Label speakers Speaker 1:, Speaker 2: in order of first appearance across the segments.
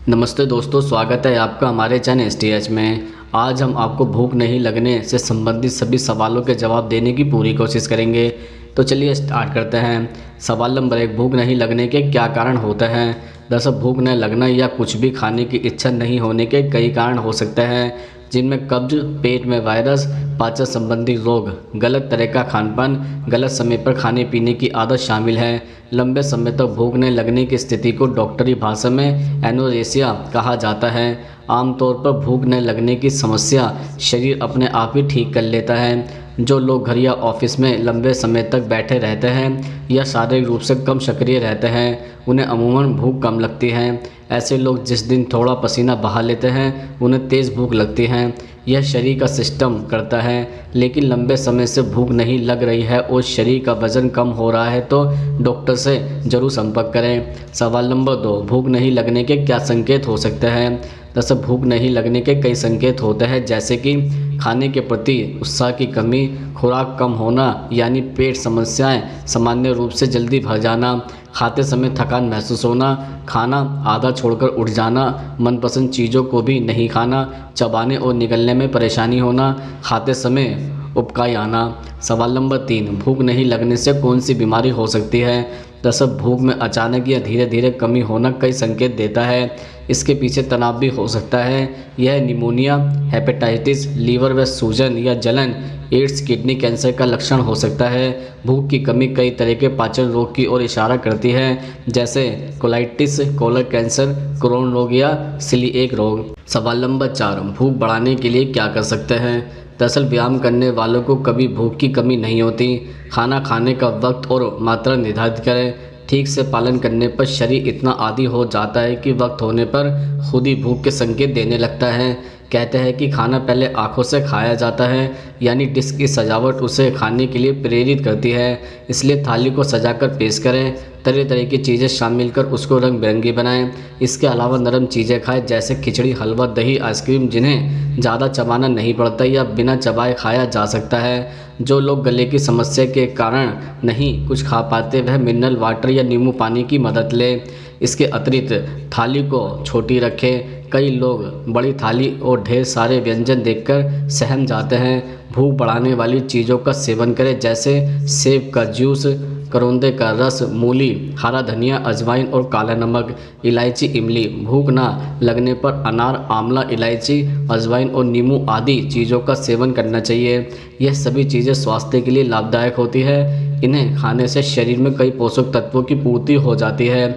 Speaker 1: नमस्ते दोस्तों, स्वागत है आपका हमारे चैनल एसटीएच में। आज हम आपको भूख नहीं लगने से संबंधित सभी सवालों के जवाब देने की पूरी कोशिश करेंगे। तो चलिए स्टार्ट करते हैं। सवाल नंबर 1, भूख नहीं लगने के क्या कारण होते हैं। दरअसल भूख न लगना या कुछ भी खाने की इच्छा नहीं होने के कई कारण हो सकते हैं, जिनमें कब्ज, पेट में वायरस, पाचन संबंधी रोग, गलत तरह का खानपान, गलत समय पर खाने पीने की आदत शामिल है। लंबे समय तक भूख न लगने की स्थिति को डॉक्टरी भाषा में एनोरेक्सिया कहा जाता है। आमतौर पर भूख न लगने की समस्या शरीर अपने आप ही ठीक कर लेता है। जो लोग घर या ऑफिस में लंबे समय तक बैठे रहते हैं या शारीरिक रूप से कम सक्रिय रहते हैं, उन्हें अमूमन भूख कम लगती है। ऐसे लोग जिस दिन थोड़ा पसीना बहा लेते हैं उन्हें तेज़ भूख लगती है। यह शरीर का सिस्टम करता है, लेकिन लंबे समय से भूख नहीं लग रही है और शरीर का वजन कम हो रहा है तो डॉक्टर से ज़रूर संपर्क करें। सवाल नंबर 2, भूख नहीं लगने के क्या संकेत हो सकते हैं। दरअसल भूख नहीं लगने के कई संकेत होते हैं, जैसे कि खाने के प्रति उत्साह की कमी, खुराक कम होना यानी पेट समस्याएं, सामान्य रूप से जल्दी भर जाना, खाते समय थकान महसूस होना, खाना आधा छोड़कर उठ जाना, मनपसंद चीज़ों को भी नहीं खाना, चबाने और निगलने में परेशानी होना, खाते समय उबकाई आना। सवाल नंबर 3, भूख नहीं लगने से कौन सी बीमारी हो सकती है। दरअसल भूख में अचानक या धीरे धीरे कमी होना कई संकेत देता है। इसके पीछे तनाव भी हो सकता है। यह निमोनिया, हेपेटाइटिस, लीवर में सूजन या जलन, एड्स, किडनी कैंसर का लक्षण हो सकता है। भूख की कमी कई तरह के पाचन रोग की ओर इशारा करती है, जैसे कोलाइटिस, कोलर कैंसर, क्रोन रोग या सीलिएक रोग। सवाल नंबर 4, भूख बढ़ाने के लिए क्या कर सकते हैं। दरअसल व्यायाम करने वालों को कभी भूख की कमी नहीं होती। खाना खाने का वक्त और मात्रा निर्धारित करें। ठीक से पालन करने पर शरीर इतना आदी हो जाता है कि वक्त होने पर खुद ही भूख के संकेत देने लगता है। कहते हैं कि खाना पहले आँखों से खाया जाता है, यानी डिश की सजावट उसे खाने के लिए प्रेरित करती है। इसलिए थाली को सजाकर पेश करें, तरह तरह की चीज़ें शामिल कर उसको रंग बिरंगी बनाएं। इसके अलावा नरम चीज़ें खाएं, जैसे खिचड़ी, हलवा, दही, आइसक्रीम, जिन्हें ज़्यादा चबाना नहीं पड़ता या बिना चबाए खाया जा सकता है। जो लोग गले की समस्या के कारण नहीं कुछ खा पाते, वह मिनरल वाटर या नींबू पानी की मदद लें। इसके अतिरिक्त थाली को छोटी रखें। कई लोग बड़ी थाली और ढेर सारे व्यंजन देखकर सहम जाते हैं। भूख बढ़ाने वाली चीज़ों का सेवन करें, जैसे सेब का जूस, करौंदे का रस, मूली, हरा धनिया, अजवाइन और काला नमक, इलायची, इमली। भूख ना लगने पर अनार, आंवला, इलायची, अजवाइन और नींबू आदि चीज़ों का सेवन करना चाहिए। यह सभी चीज़ें स्वास्थ्य के लिए लाभदायक होती है। इन्हें खाने से शरीर में कई पोषक तत्वों की पूर्ति हो जाती है।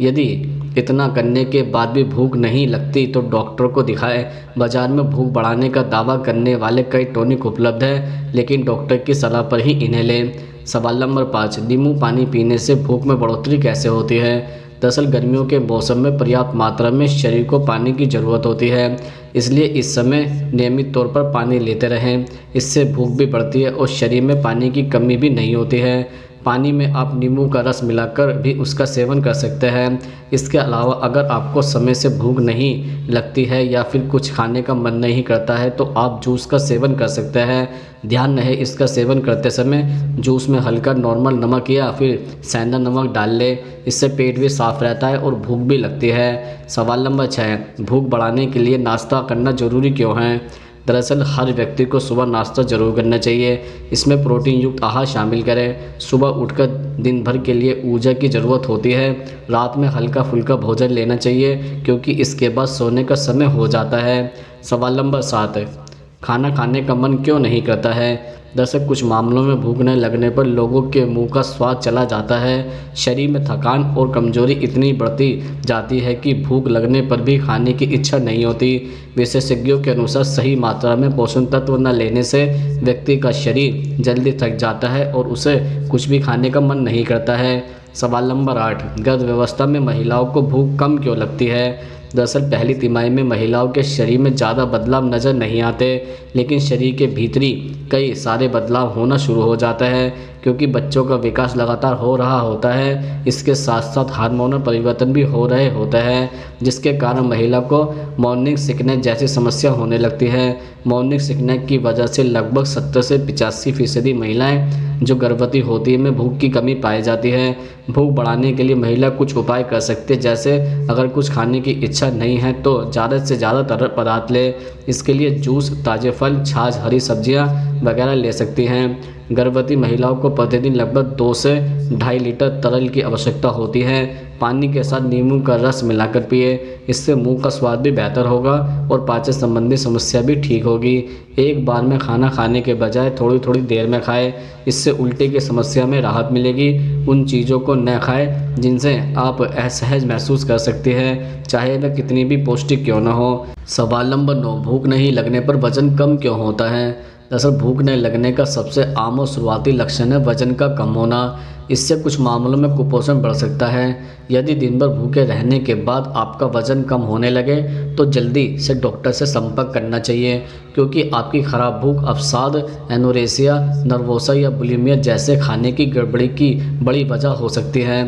Speaker 1: यदि इतना करने के बाद भी भूख नहीं लगती तो डॉक्टर को दिखाएं। बाजार में भूख बढ़ाने का दावा करने वाले कई टॉनिक उपलब्ध हैं, लेकिन डॉक्टर की सलाह पर ही इन्हें लें। सवाल नंबर 5, नींबू पानी पीने से भूख में बढ़ोतरी कैसे होती है। दरअसल गर्मियों के मौसम में पर्याप्त मात्रा में शरीर को पानी की ज़रूरत होती है, इसलिए इस समय नियमित तौर पर पानी लेते रहें। इससे भूख भी बढ़ती है और शरीर में पानी की कमी भी नहीं होती है। पानी में आप नींबू का रस मिलाकर भी उसका सेवन कर सकते हैं। इसके अलावा अगर आपको समय से भूख नहीं लगती है या फिर कुछ खाने का मन नहीं करता है तो आप जूस का सेवन कर सकते हैं। ध्यान रहे, इसका सेवन करते समय जूस में हल्का नॉर्मल नमक या फिर सेंधा नमक डाल लें। इससे पेट भी साफ रहता है और भूख भी लगती है। सवाल नंबर 6, भूख बढ़ाने के लिए नाश्ता करना ज़रूरी क्यों है। दरअसल हर व्यक्ति को सुबह नाश्ता जरूर करना चाहिए। इसमें प्रोटीन युक्त आहार शामिल करें। सुबह उठकर दिन भर के लिए ऊर्जा की ज़रूरत होती है। रात में हल्का फुल्का भोजन लेना चाहिए, क्योंकि इसके बाद सोने का समय हो जाता है। सवाल नंबर 7, खाना खाने का मन क्यों नहीं करता है। दरअसल कुछ मामलों में भूख न लगने पर लोगों के मुंह का स्वाद चला जाता है। शरीर में थकान और कमजोरी इतनी बढ़ती जाती है कि भूख लगने पर भी खाने की इच्छा नहीं होती। विशेषज्ञों के अनुसार सही मात्रा में पोषण तत्व न लेने से व्यक्ति का शरीर जल्दी थक जाता है और उसे कुछ भी खाने का मन नहीं करता है। सवाल नंबर 8, गर्भावस्था में महिलाओं को भूख कम क्यों लगती है। दरअसल पहली तिमाही में महिलाओं के शरीर में ज़्यादा बदलाव नज़र नहीं आते, लेकिन शरीर के भीतरी कई सारे बदलाव होना शुरू हो जाता है, क्योंकि बच्चों का विकास लगातार हो रहा होता है। इसके साथ साथ हार्मोनल परिवर्तन भी हो रहे होते हैं, जिसके कारण महिला को मॉर्निंग सिकनेस जैसी समस्या होने लगती है। मॉर्निंग सिकनेस की वजह से लगभग 70 से 85% महिलाएं जो गर्भवती होती है में भूख की कमी पाई जाती है। भूख बढ़ाने के लिए महिला कुछ उपाय कर सकती है, जैसे अगर कुछ खाने की इच्छा इच्छा नहीं है तो ज़्यादा से ज़्यादा तरल पदार्थ ले। इसके लिए जूस, ताज़े फल, छाछ, हरी सब्जियां वगैरह ले सकती हैं। गर्भवती महिलाओं को प्रतिदिन लगभग 2 से 2.5 लीटर तरल की आवश्यकता होती है। पानी के साथ नींबू का रस मिलाकर पिए, इससे मुंह का स्वाद भी बेहतर होगा और पाचन संबंधी समस्या भी ठीक होगी। एक बार में खाना खाने के बजाय थोड़ी थोड़ी देर में खाएं, इससे उल्टी की समस्या में राहत मिलेगी। उन चीज़ों को न खाएं जिनसे आप असहज महसूस कर सकते हैं, चाहे वह कितनी भी पौष्टिक क्यों न हो। सवाल नंबर 9, भूख नहीं लगने पर वजन कम क्यों होता है? दरअसल भूख नहीं लगने का सबसे आम और शुरुआती लक्षण है वजन का कम होना। इससे कुछ मामलों में कुपोषण बढ़ सकता है। यदि दिन भर भूखे रहने के बाद आपका वजन कम होने लगे तो जल्दी से डॉक्टर से संपर्क करना चाहिए, क्योंकि आपकी खराब भूख अवसाद, एनोरेक्सिया नर्वोसा या बुलिमिया जैसे खाने की गड़बड़ी की बड़ी वजह हो सकती है।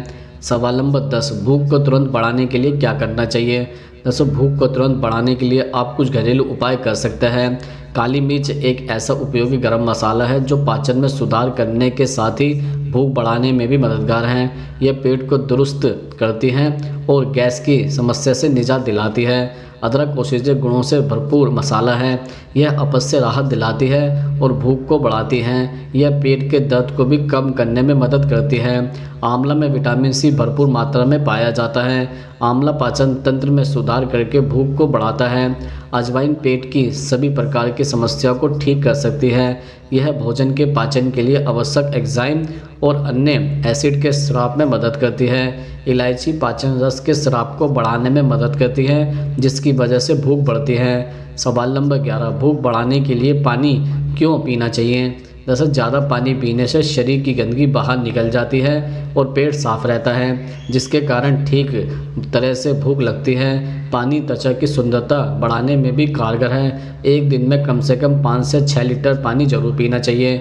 Speaker 1: सवाल नंबर 10, भूख को तुरंत बढ़ाने के लिए क्या करना चाहिए? दोस्तों भूख को तुरंत बढ़ाने के लिए आप कुछ घरेलू उपाय कर सकते हैं। काली मिर्च एक ऐसा उपयोगी गरम मसाला है जो पाचन में सुधार करने के साथ ही भूख बढ़ाने में भी मददगार है। यह पेट को दुरुस्त करती है और गैस की समस्या से निजात दिलाती है। अदरक औषधीय गुणों से भरपूर मसाला है। यह अपच से राहत दिलाती है और भूख को बढ़ाती है। यह पेट के दर्द को भी कम करने में मदद करती है। आंवला में विटामिन सी भरपूर मात्रा में पाया जाता है। आंवला पाचन तंत्र में सुधार करके भूख को बढ़ाता है। अजवाइन पेट की सभी प्रकार की समस्याओं को ठीक कर सकती है। यह भोजन के पाचन के लिए आवश्यक एंजाइम और अन्य एसिड के स्राव में मदद करती है। इलायची पाचन रस के स्राव को बढ़ाने में मदद करती है, जिसकी वजह से भूख बढ़ती है। सवाल नंबर 11, भूख बढ़ाने के लिए पानी क्यों पीना चाहिए? दरअसल ज़्यादा पानी पीने से शरीर की गंदगी बाहर निकल जाती है और पेट साफ रहता है, जिसके कारण ठीक तरह से भूख लगती है। पानी त्वचा की सुंदरता बढ़ाने में भी कारगर है। एक दिन में कम से कम 5 से 6 लीटर पानी जरूर पीना चाहिए।